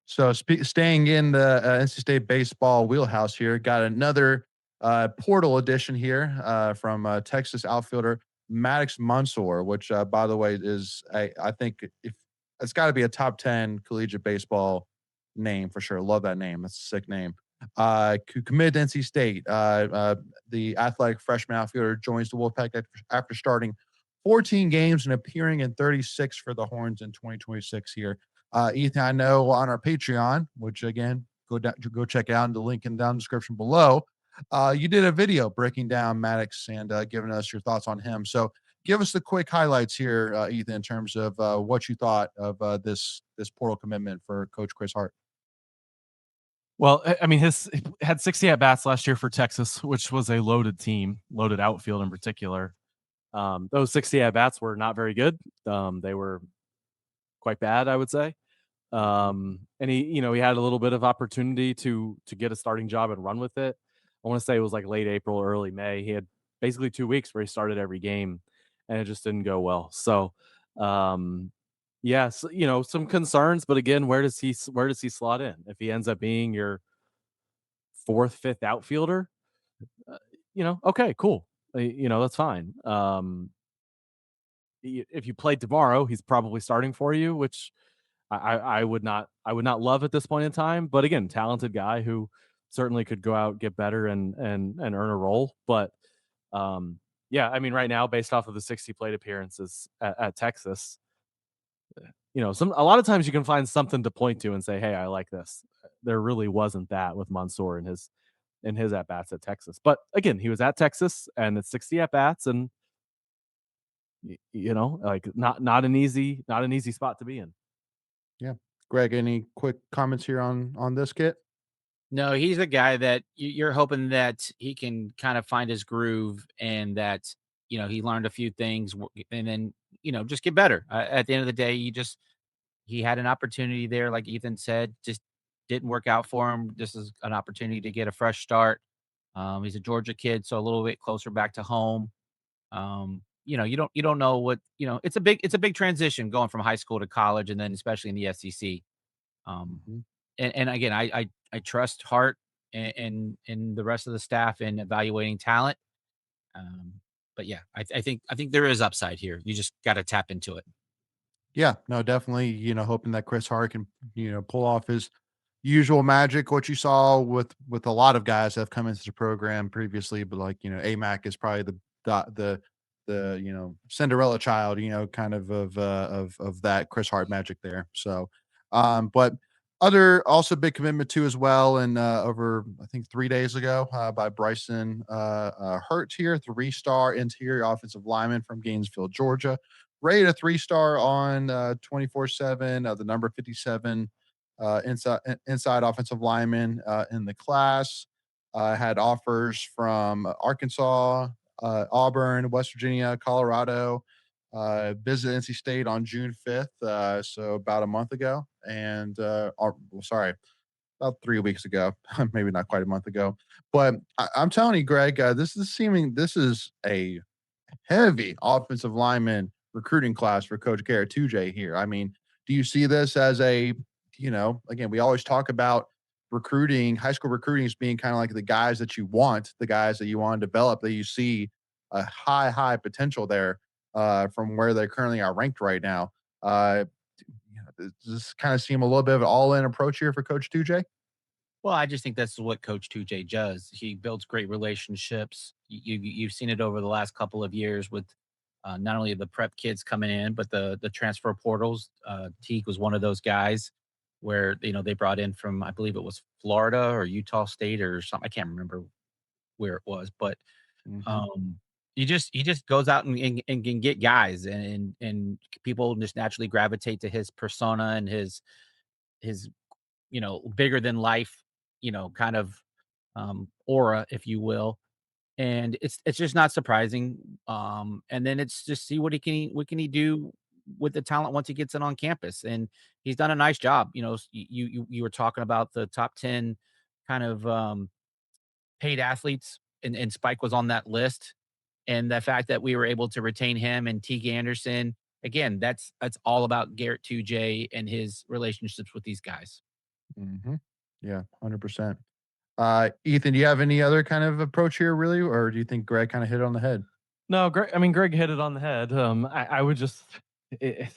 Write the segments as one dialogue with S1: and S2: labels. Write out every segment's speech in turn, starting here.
S1: So staying in the NC State baseball wheelhouse here, got another portal edition here from Texas outfielder Maddox Mansoor, which, by the way, is I think if it's got to be a top 10 collegiate baseball name for sure. Love that name. That's a sick name. Committed to NC State. The athletic freshman outfielder joins the Wolfpack after starting 14 games and appearing in 36 for the Horns in 2026 here. Ethan, I know on our Patreon, which again, go check out the link in the down description below. You did a video breaking down Maddox and giving us your thoughts on him. So give us the quick highlights here, Ethan, in terms of what you thought of this portal commitment for Coach Chris Hart.
S2: Well, I mean, he had 60 at bats last year for Texas, which was a loaded team, loaded outfield in particular. Those 60 at bats were not very good. They were quite bad, I would say. And he had a little bit of opportunity to get a starting job and run with it. I want to say it was like late April, early May. He had basically 2 weeks where he started every game, and it just didn't go well. So, yes, some concerns, but again, where does he slot in? If he ends up being your fourth, fifth outfielder, okay, cool. That's fine. If you played tomorrow, he's probably starting for you, which I would not love at this point in time. But again, talented guy who certainly could go out, get better, and earn a role. But yeah, I mean, right now, based off of the 60 plate appearances at Texas, a lot of times you can find something to point to and say, "Hey, I like this." There really wasn't that with Mansoor in his at bats at Texas. But again, he was at Texas, and it's 60 at bats, and like not an easy spot to be in.
S1: Yeah. Greg, any quick comments here on this kit?
S3: No, he's a guy that you're hoping that he can kind of find his groove and that, he learned a few things and then, just get better. At the end of the day, he had an opportunity there, like Ethan said, just didn't work out for him. This is an opportunity to get a fresh start. He's a Georgia kid, so a little bit closer back to home. You don't know what, it's a big transition going from high school to college and then especially in the SEC. Um,
S1: Mhm.
S3: and again, I trust Hart and the rest of the staff in evaluating talent. Um, but yeah, I think there is upside here. You just got to tap into it.
S1: Yeah, no, definitely, hoping that Chris Hart can, pull off his usual magic, what you saw with a lot of guys that have come into the program previously, but like, AMAC is probably the Cinderella child, kind of that Chris Hart magic there. So, but other also big commitment too as well, and over I think 3 days ago by Bryson Hurt here, 3-star interior offensive lineman from Gainesville, Georgia, rated a 3-star on 24/7, the number 57 inside offensive lineman in the class. Had offers from Arkansas, Auburn, West Virginia, Colorado. Visited NC State on June 5th, so about a month ago, and sorry, about 3 weeks ago, maybe not quite a month ago. But I'm telling you, Greg, this is a heavy offensive lineman recruiting class for Coach Garrett Tuj here. I mean, do you see this as again, we always talk about recruiting, high school recruiting as being kind of like the guys that you want, the guys that you want to develop, that you see a high potential there from where they currently are ranked right now. Uh, does this kind of seem a little bit of an all-in approach here for Coach Tuj?
S3: Well, I just think that's what Coach 2J does. He builds great relationships. You've seen it over the last couple of years with not only the prep kids coming in, but the transfer portals. Teague was one of those guys where they brought in from, I believe it was Florida or Utah State or something. I can't remember where it was, but
S1: Mhm.
S3: um, he just goes out and can get guys, and people just naturally gravitate to his persona and his bigger than life, kind of aura, if you will. And it's just not surprising. And then it's just see what can he do with the talent once he gets it on campus. And he's done a nice job. You were talking about the top 10 kind of paid athletes, and Spike was on that list. And the fact that we were able to retain him and Teague Anderson, again, that's all about Garrett 2J and his relationships with these guys.
S1: Mm-hmm. Yeah, 100%. Ethan, do you have any other kind of approach here, really, or do you think Greg kind of hit it on the head?
S2: No, Greg. I mean, Greg hit it on the head. I would just it,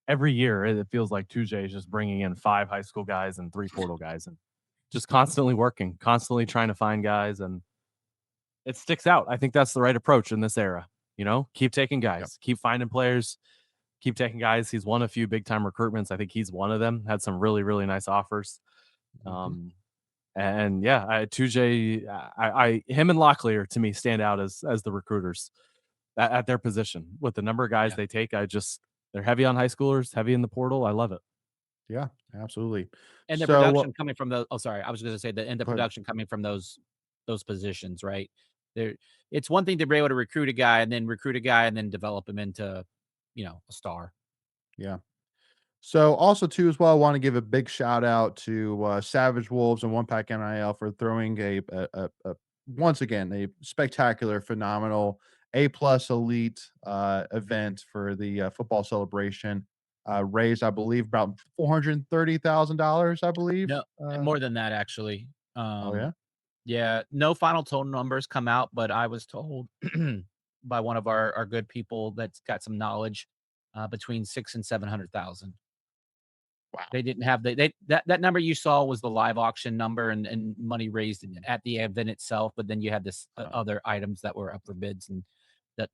S2: every year it feels like 2J is just bringing in 5 high school guys and 3 portal guys, and just constantly working, constantly trying to find guys, and it sticks out. I think that's the right approach in this era. Keep taking
S1: Yep.
S2: guys, keep finding players, keep taking guys. He's won a few big time recruitments. I think he's one of them. Had some really, really nice offers.
S1: Mm-hmm.
S2: And yeah, 2J, him and Locklear to me stand out as the recruiters at their position with the number of guys they take. They're heavy on high schoolers, heavy in the portal. I love it.
S1: Yeah, absolutely.
S3: And the
S1: So,
S3: production coming from oh, sorry, I was going to say the
S1: but
S3: production coming from those positions, right? There, it's one thing to be able to recruit a guy and then develop him into, a star.
S1: yeah. So also too as well, I want to give a big shout out to Savage Wolves and One Pack NIL for throwing a once again a spectacular, phenomenal A+ elite event for the football celebration. Raised, I believe, about $430,000. I believe.
S3: No, more than that actually.
S1: Oh yeah.
S3: Yeah, no final total numbers come out, but I was told by one of our good people that's got some knowledge, between 6 and 700,000.
S1: Wow.
S3: They didn't have that number you saw was the live auction number and money raised at the event itself, but then you had this other items that were up for bids, and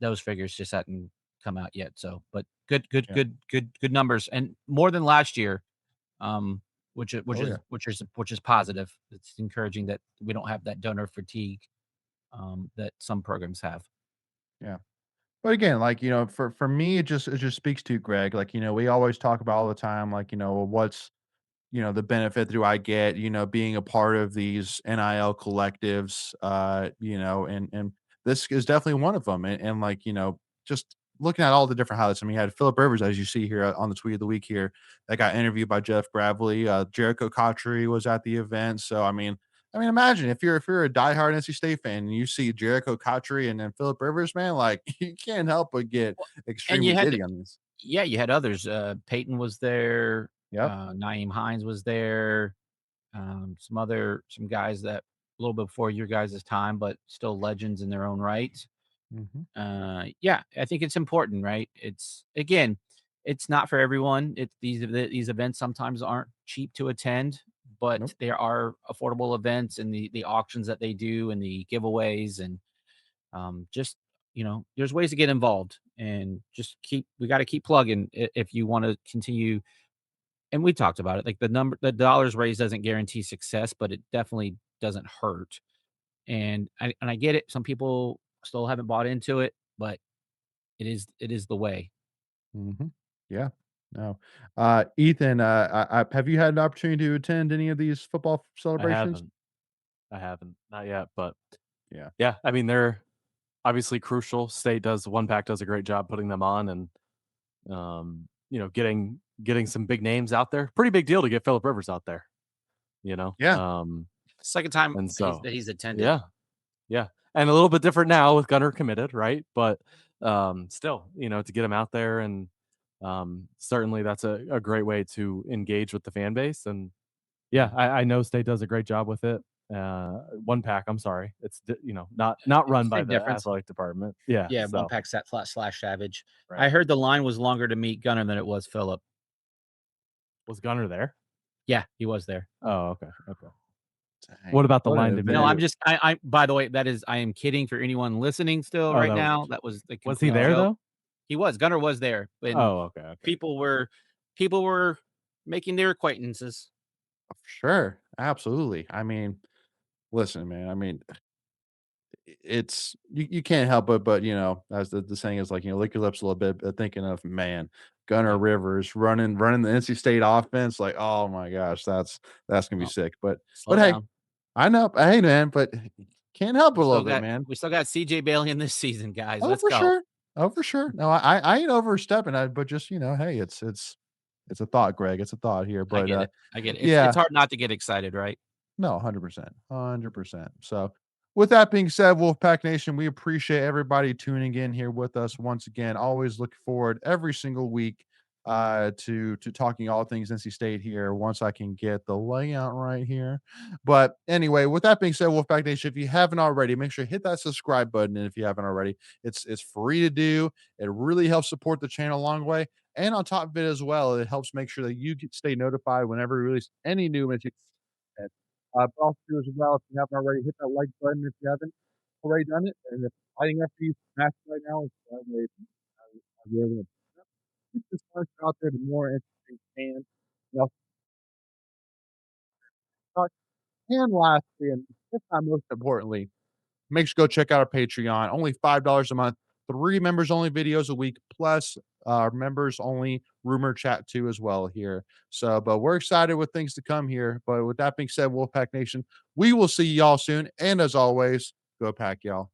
S3: those figures just hadn't come out yet. So, but
S1: Yeah.
S3: good numbers, and more than last year. Which is
S1: Oh yeah.
S3: which is positive. It's encouraging that we don't have that donor fatigue, that some programs have.
S1: Yeah. But again, like, for me, it just speaks to Greg. Like, we always talk about all the time, like, what's, the benefit do I get, being a part of these NIL collectives, and this is definitely one of them. And like, just looking at all the different highlights. I mean, you had Philip Rivers, as you see here on the tweet of the week here, that got interviewed by Jeff Bradley. Jericho Cotchery was at the event. So, I mean, imagine if you're a diehard NC State fan and you see Jericho Cotchery and then Philip Rivers, man, like you can't help but get
S3: Well, and
S1: extremely giddy on this.
S3: you had others. Peyton was there.
S1: Yep.
S3: Naeem Hines was there. Some guys that a little bit before your guys' time, but still legends in their own right.
S1: Hmm.
S3: Yeah, I think it's important, right? It's not for everyone. These events sometimes aren't cheap to attend, but
S1: Nope.
S3: there are affordable events, and the auctions that they do and the giveaways, and just there's ways to get involved, and just we got to keep plugging if you want to continue. And we talked about it, like the dollars raised doesn't guarantee success, but it definitely doesn't hurt. And I get it. Some people still haven't bought into it, but it is the way.
S1: Hmm. Yeah. No. Ethan, have you had an opportunity to attend any of these football
S2: I
S1: celebrations?
S2: haven't. I haven't. Not yet, but
S1: Yeah.
S2: yeah, I mean, they're obviously crucial. One Pack does a great job putting them on, and getting some big names out there. Pretty big deal to get Philip Rivers out there, you know.
S1: Yeah.
S3: Second time
S2: And so
S3: he's attended.
S2: yeah, yeah, and a little bit different now with Gunner committed, right? But still, to get him out there, and certainly that's a great way to engage with the fan base. And yeah, I know State does a great job with it. One Pack, I'm sorry, it's not run by
S3: Same
S2: the
S3: difference.
S2: athletic department. Yeah,
S3: Yeah, one
S2: so
S3: pack set flat slash Savage. I
S2: right.
S3: heard the line was longer to meet Gunner than it was Philip.
S2: Was Gunner there?
S3: Yeah, he was there.
S2: Oh, okay.
S1: Dang,
S2: What about the
S1: what an
S2: line to
S3: No,
S2: me?
S3: I'm
S1: event.
S3: just I by the way, I am kidding for anyone listening still
S2: Oh,
S3: right
S2: that
S3: now. That was the
S2: was he
S3: complete
S2: there
S3: joke.
S2: though?
S3: He was. Gunner was there, and
S2: Oh, okay.
S3: people were people were making their acquaintances.
S1: For sure. Absolutely. I mean, listen, man. I mean, it's you can't help but as the saying is, like, lick your lips a little bit, thinking of, man, Gunnar
S3: Yeah.
S1: Rivers running the NC State offense, like, oh my gosh, that's gonna be
S3: Oh,
S1: sick. But
S3: slow
S1: hey,
S3: down.
S1: I know, hey man, but can't help it a little bit, man.
S3: We still got CJ Bailey in this season, guys.
S1: Oh,
S3: Let's
S1: for
S3: go.
S1: sure. Oh, for sure. No, I ain't overstepping, but just hey, it's a thought, Greg. It's a thought here,
S3: I
S1: but
S3: get it. I get it. It's
S1: yeah.
S3: hard not to get excited, right?
S1: No, 100%, 100%. So, with that being said, Wolfpack Nation, we appreciate everybody tuning in here with us once again. Always look forward every single week to talking all things NC State here once I can get the layout right here. But anyway, with that being said, Wolfpack Nation, if you haven't already, make sure to hit that subscribe button. And if you haven't already, it's free to do. It really helps support the channel a long way. And on top of it as well, it helps make sure that you stay notified whenever we release any new material. But also as well, if you haven't already, hit that like button if you haven't already done it. And if lighting up for you, smash it right now. I really keep this content out there, the more interesting can. You know, and lastly, and if not most importantly, make sure to go check out our Patreon. Only $5 a month, 3 members only videos a week, plus members only rumor chat too as well here. So, but we're excited with things to come here. But with that being said, Wolfpack Nation, we will see y'all soon. And as always, go pack y'all.